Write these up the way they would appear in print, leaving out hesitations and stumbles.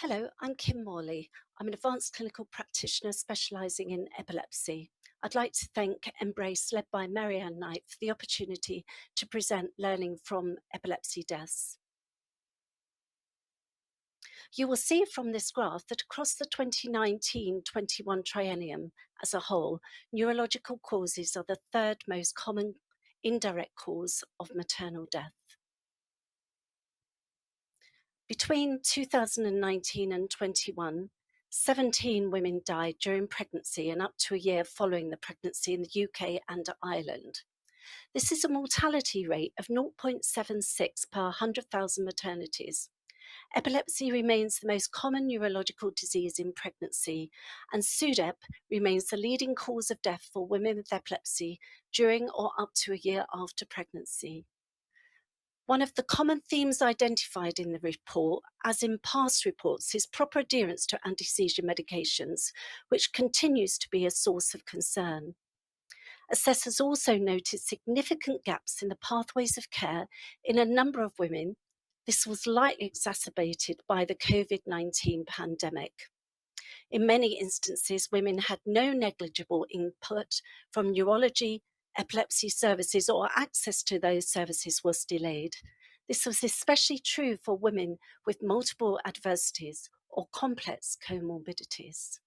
Hello, I'm Kim Morley. I'm an advanced clinical practitioner specialising in epilepsy. I'd like to thank MBRRACE, led by Marianne Knight, for the opportunity to present learning from epilepsy deaths. You will see from this graph that across the 2019-21 triennium as a whole, neurological causes are the third most common indirect cause of maternal death. Between 2019 and 21, 17 women died during pregnancy and up to a year following the pregnancy in the UK and Ireland. This is a mortality rate of 0.76 per 100,000 maternities. Epilepsy remains the most common neurological disease in pregnancy, and SUDEP remains the leading cause of death for women with epilepsy during or up to a year after pregnancy. One of the common themes identified in the report, as in past reports, is proper adherence to anti-seizure medications, which continues to be a source of concern. Assessors also noted significant gaps in the pathways of care in a number of women. This was likely exacerbated by the COVID-19 pandemic. In many instances, women had no negligible input from neurology, epilepsy services, or access to those services was delayed. This was especially true for women with multiple adversities or complex comorbidities.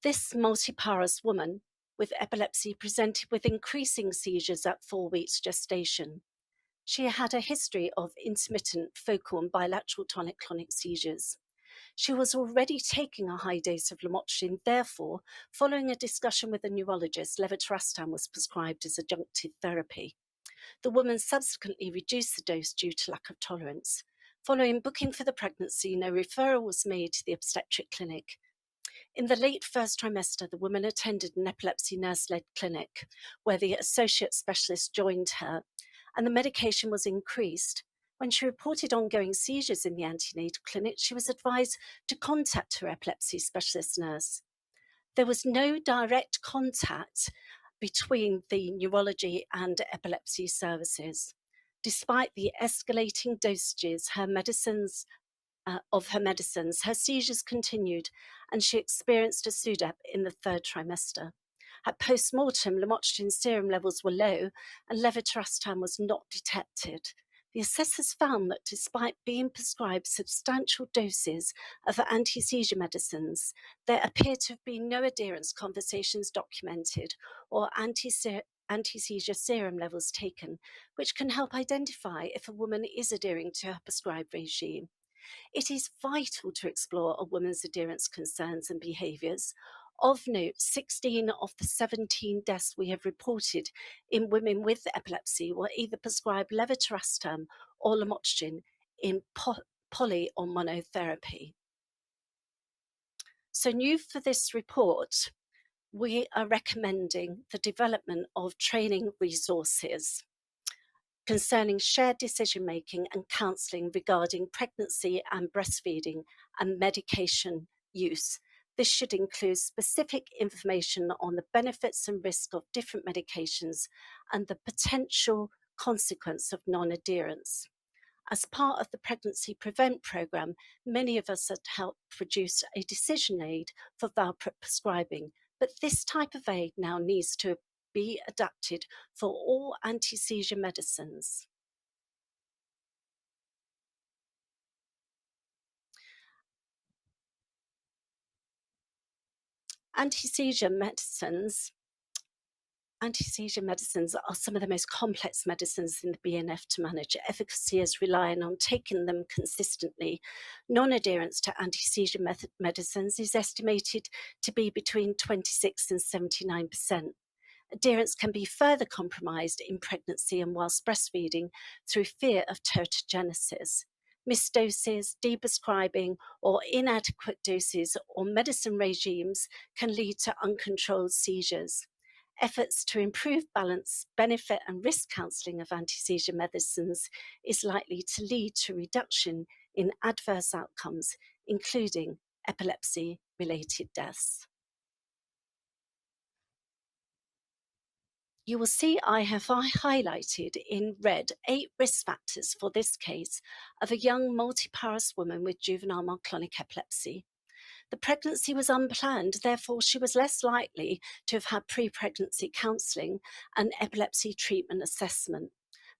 This multiparous woman with epilepsy presented with increasing seizures at 4 weeks gestation. She had a history of intermittent focal and bilateral tonic-clonic seizures. She was already taking a high dose of lamotrigine. Therefore, following a discussion with a neurologist, levetiracetam was prescribed as adjunctive therapy. The woman subsequently reduced the dose due to lack of tolerance. Following booking for the pregnancy, no referral was made to the obstetric clinic. In the late first trimester, the woman attended an epilepsy nurse-led clinic where the associate specialist joined her, and the medication was increased. When she reported ongoing seizures in the antenatal clinic, she was advised to contact her epilepsy specialist nurse. There was no direct contact between the neurology and epilepsy services. Despite the escalating dosages of her medicines, her seizures continued, and she experienced a SUDEP in the third trimester. At post-mortem, lamotrigine serum levels were low, and levetiracetam was not detected. The assessors found that despite being prescribed substantial doses of anti-seizure medicines, there appeared to have been no adherence conversations documented or anti-seizure serum levels taken, which can help identify if a woman is adhering to her prescribed regime. It is vital to explore a woman's adherence concerns and behaviours. Of note, 16 of the 17 deaths we have reported in women with epilepsy were either prescribed levetiracetam or lamotrigine in poly or monotherapy. So new for this report, we are recommending the development of training resources concerning shared decision-making and counselling regarding pregnancy and breastfeeding and medication use. This should include specific information on the benefits and risks of different medications and the potential consequence of non-adherence. As part of the Pregnancy Prevent programme, many of us have helped produce a decision aid for valproate prescribing, but this type of aid now needs to be adapted for all anti-seizure medicines. Anti-seizure medicines are some of the most complex medicines in the BNF to manage. Efficacy is relying on taking them consistently. Non-adherence to anti-seizure medicines is estimated to be between 26 and 79%. Adherence can be further compromised in pregnancy and whilst breastfeeding through fear of teratogenesis. Missed doses, deprescribing, or inadequate doses or medicine regimes can lead to uncontrolled seizures. Efforts to improve balance, benefit, and risk counselling of anti-seizure medicines is likely to lead to reduction in adverse outcomes, including epilepsy-related deaths. You will see I have highlighted in red 8 risk factors for this case of a young multiparous woman with juvenile myoclonic epilepsy. The pregnancy was unplanned, therefore she was less likely to have had pre-pregnancy counselling and epilepsy treatment assessment.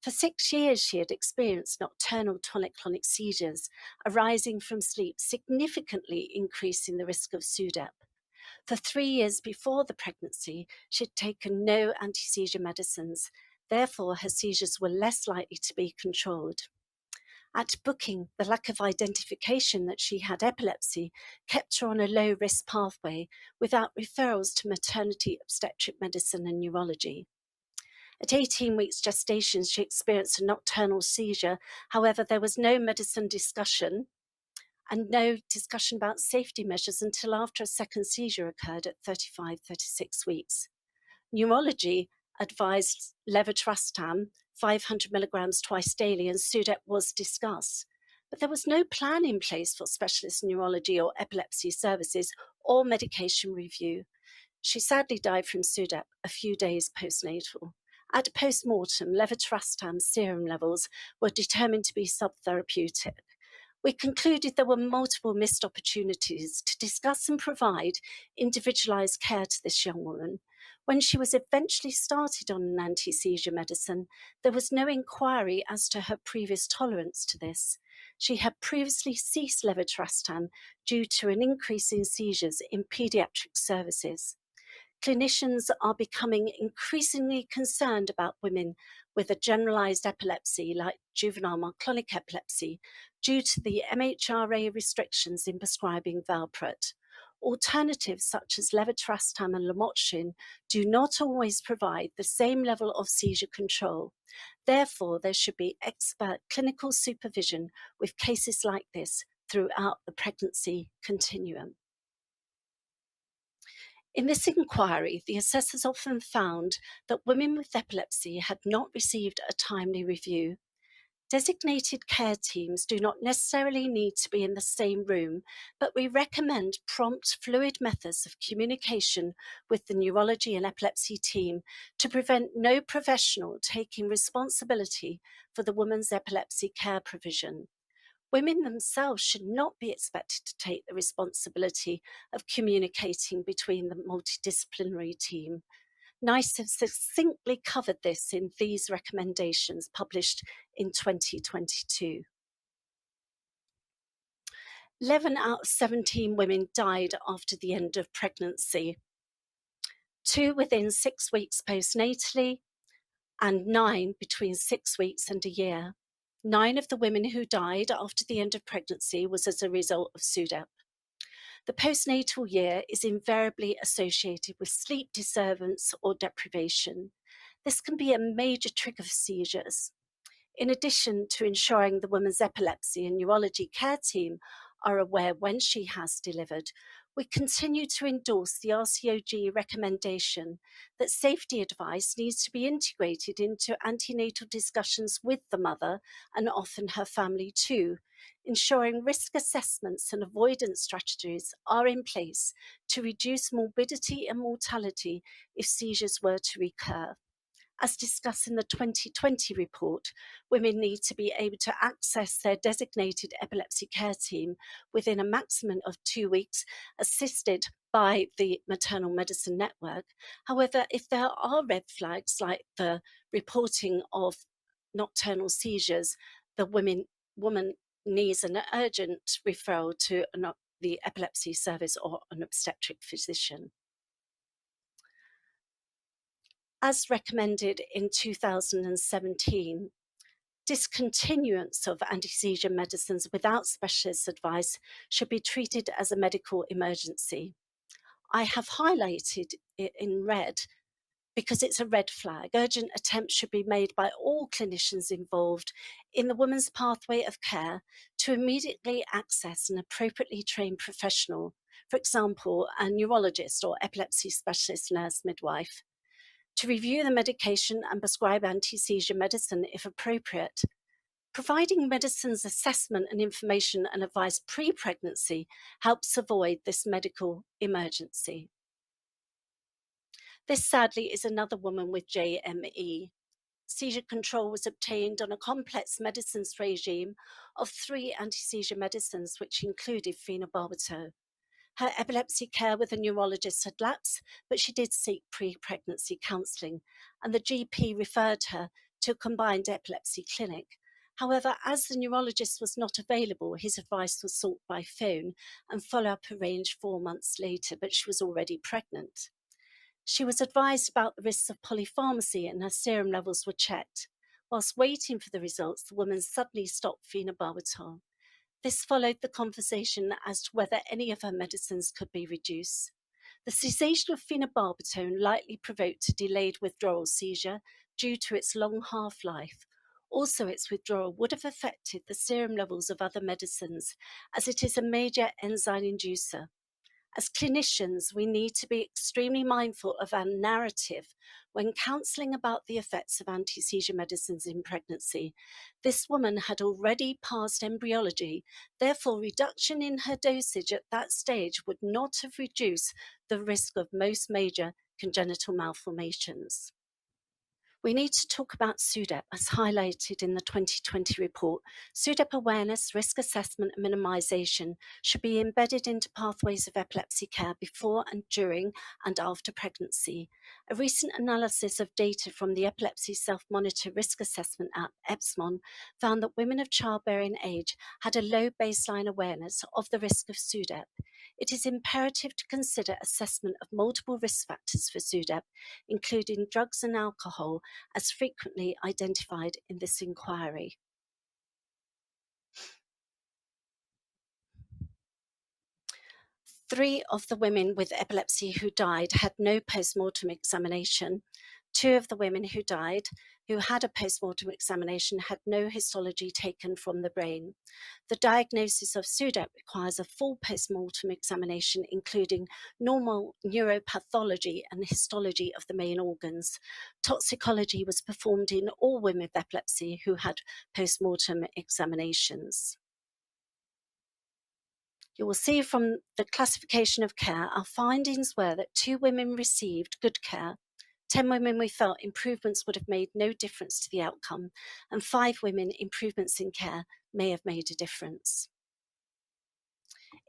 For 6 years, she had experienced nocturnal tonic-clonic seizures arising from sleep, significantly increasing the risk of SUDEP. For 3 years before the pregnancy, she had taken no anti-seizure medicines. Therefore, her seizures were less likely to be controlled. At booking, the lack of identification that she had epilepsy kept her on a low-risk pathway without referrals to maternity obstetric medicine and neurology. At 18 weeks gestation, she experienced a nocturnal seizure. However, there was no medicine discussion and no discussion about safety measures until after a second seizure occurred at 35-36 weeks. Neurology advised levetiracetam, 500 milligrams twice daily, and SUDEP was discussed. But there was no plan in place for specialist neurology or epilepsy services or medication review. She sadly died from SUDEP a few days postnatal. At post-mortem, levetiracetam serum levels were determined to be subtherapeutic. We concluded there were multiple missed opportunities to discuss and provide individualized care to this young woman. When she was eventually started on an anti-seizure medicine, there was no inquiry as to her previous tolerance to this. She had previously ceased levetiracetam due to an increase in seizures in pediatric services. Clinicians are becoming increasingly concerned about women with a generalized epilepsy like juvenile myoclonic epilepsy due to the MHRA restrictions in prescribing valproate. Alternatives such as levetiracetam and lamotrigine do not always provide the same level of seizure control. Therefore, there should be expert clinical supervision with cases like this throughout the pregnancy continuum. In this inquiry, the assessors often found that women with epilepsy had not received a timely review. Designated care teams do not necessarily need to be in the same room, but we recommend prompt, fluid methods of communication with the neurology and epilepsy team to prevent no professional taking responsibility for the woman's epilepsy care provision. Women themselves should not be expected to take the responsibility of communicating between the multidisciplinary team. NICE have succinctly covered this in these recommendations published in 2022. 11 out of 17 women died after the end of pregnancy, 2 within 6 weeks postnatally, and 9 between 6 weeks and a year. 9 of the women who died after the end of pregnancy was as a result of SUDEP. The postnatal year is invariably associated with sleep disturbance or deprivation. This can be a major trigger for seizures. In addition to ensuring the woman's epilepsy and neurology care team are aware when she has delivered, we continue to endorse the RCOG recommendation that safety advice needs to be integrated into antenatal discussions with the mother and often her family too, ensuring risk assessments and avoidance strategies are in place to reduce morbidity and mortality if seizures were to recur. As discussed in the 2020 report, women need to be able to access their designated epilepsy care team within a maximum of 2 weeks, assisted by the maternal medicine network. However, if there are red flags like the reporting of nocturnal seizures, the woman needs an urgent referral to the epilepsy service or an obstetric physician. As recommended in 2017, discontinuance of anti-seizure medicines without specialist advice should be treated as a medical emergency. I have highlighted it in red because it's a red flag. Urgent attempts should be made by all clinicians involved in the woman's pathway of care to immediately access an appropriately trained professional, for example, a neurologist or epilepsy specialist nurse midwife, to review the medication and prescribe anti-seizure medicine if appropriate. Providing medicines assessment and information and advice pre-pregnancy helps avoid this medical emergency. This sadly is another woman with JME. Seizure control was obtained on a complex medicines regime of 3 anti-seizure medicines, which included phenobarbital. Her epilepsy care with a neurologist had lapsed, but she did seek pre-pregnancy counselling, and the GP referred her to a combined epilepsy clinic. However, as the neurologist was not available, his advice was sought by phone and follow-up arranged 4 months later, but she was already pregnant. She was advised about the risks of polypharmacy and her serum levels were checked. Whilst waiting for the results, the woman suddenly stopped phenobarbital. This followed the conversation as to whether any of her medicines could be reduced. The cessation of phenobarbital likely provoked a delayed withdrawal seizure due to its long half-life. Also, its withdrawal would have affected the serum levels of other medicines, as it is a major enzyme inducer. As clinicians, we need to be extremely mindful of our narrative when counselling about the effects of anti-seizure medicines in pregnancy. This woman had already passed embryology, therefore reduction in her dosage at that stage would not have reduced the risk of most major congenital malformations. We need to talk about SUDEP as highlighted in the 2020 report. SUDEP awareness, risk assessment and minimisation should be embedded into pathways of epilepsy care before and during and after pregnancy. A recent analysis of data from the Epilepsy Self-Monitor Risk Assessment app, EPSMON, found that women of childbearing age had a low baseline awareness of the risk of SUDEP. It is imperative to consider assessment of multiple risk factors for SUDEP, including drugs and alcohol, as frequently identified in this inquiry. Three of the women with epilepsy who died had no post-mortem examination. 2 of the women who died, who had a post-mortem examination, had no histology taken from the brain. The diagnosis of SUDEP requires a full post-mortem examination, including normal neuropathology and histology of the main organs. Toxicology was performed in all women with epilepsy who had post-mortem examinations. You will see from the classification of care, our findings were that 2 women received good care, 10 women we felt improvements would have made no difference to the outcome, and 5 women improvements in care may have made a difference.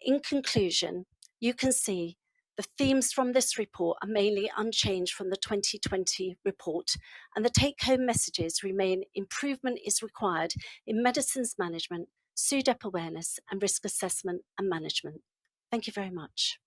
In conclusion, you can see the themes from this report are mainly unchanged from the 2020 report, and the take-home messages remain: improvement is required in medicines management, SUDEP awareness, and risk assessment and management. Thank you very much.